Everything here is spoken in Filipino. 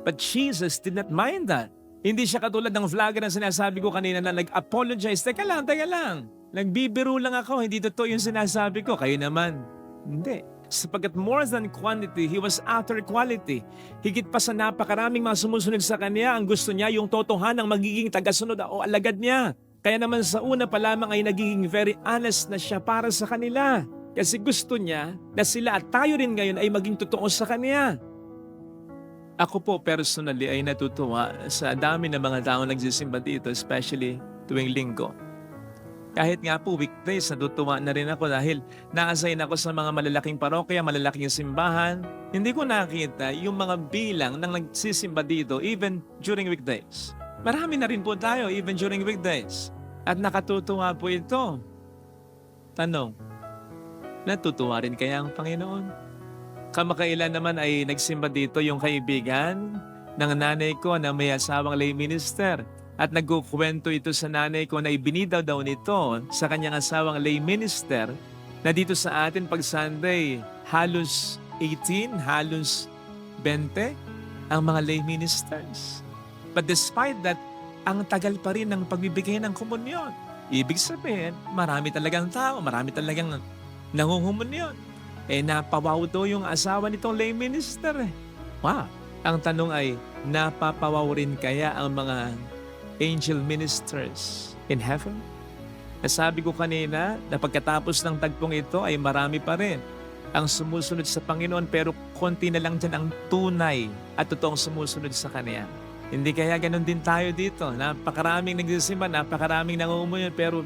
But Jesus did not mind that. Hindi siya katulad ng vlogger na sinasabi ko kanina na nag-apologize. Teka lang, teka lang. Nagbibiro lang ako, hindi totoo yung sinasabi ko. Kayo naman. Hindi. Sapagkat more than quantity, He was after quality. Higit pa sa napakaraming mga sumusunod sa Kanya, ang gusto niya yung totohanang magiging tagasunod o alagad niya. Kaya naman sa una pa lamang ay nagiging very honest na siya para sa kanila. Kasi gusto niya na sila at tayo rin ngayon ay maging totoo sa Kanya. Ako po personally ay natutuwa sa dami ng mga taong nagsisimba dito, especially tuwing linggo. Kahit nga po weekdays, natutuwa na rin ako dahil na-assign ako sa mga malalaking parokya, malalaking simbahan. Hindi ko nakita yung mga bilang ng nagsisimba dito even during weekdays. Marami na rin po tayo even during weekdays. At nakatutuwa po ito. Tanong, natutuwa rin kaya ang Panginoon? Kamakailan naman ay nagsimba dito yung kaibigan ng nanay ko na may asawang lay minister. At nagkukwento ito sa nanay ko na ibinidaw daw nito sa kanyang asawang lay minister na dito sa atin pag Sunday, halos 18, halos 20 ang mga lay ministers. But despite that, ang tagal pa rin ng pagbibigay ng komunyon. Ibig sabihin, marami talagang tao, marami talagang nangungumunyon. Napawaw daw yung asawa nitong lay minister. Wow! Ang tanong ay, napapawaw rin kaya ang mga angel ministers in heaven? Nasabi ko kanina na pagkatapos ng tagpong ito ay marami pa rin ang sumusunod sa Panginoon pero konti na lang dyan ang tunay at totoong sumusunod sa Kanya. Hindi kaya ganun din tayo dito. Napakaraming nagsisimba, napakaraming nangungumunyon pero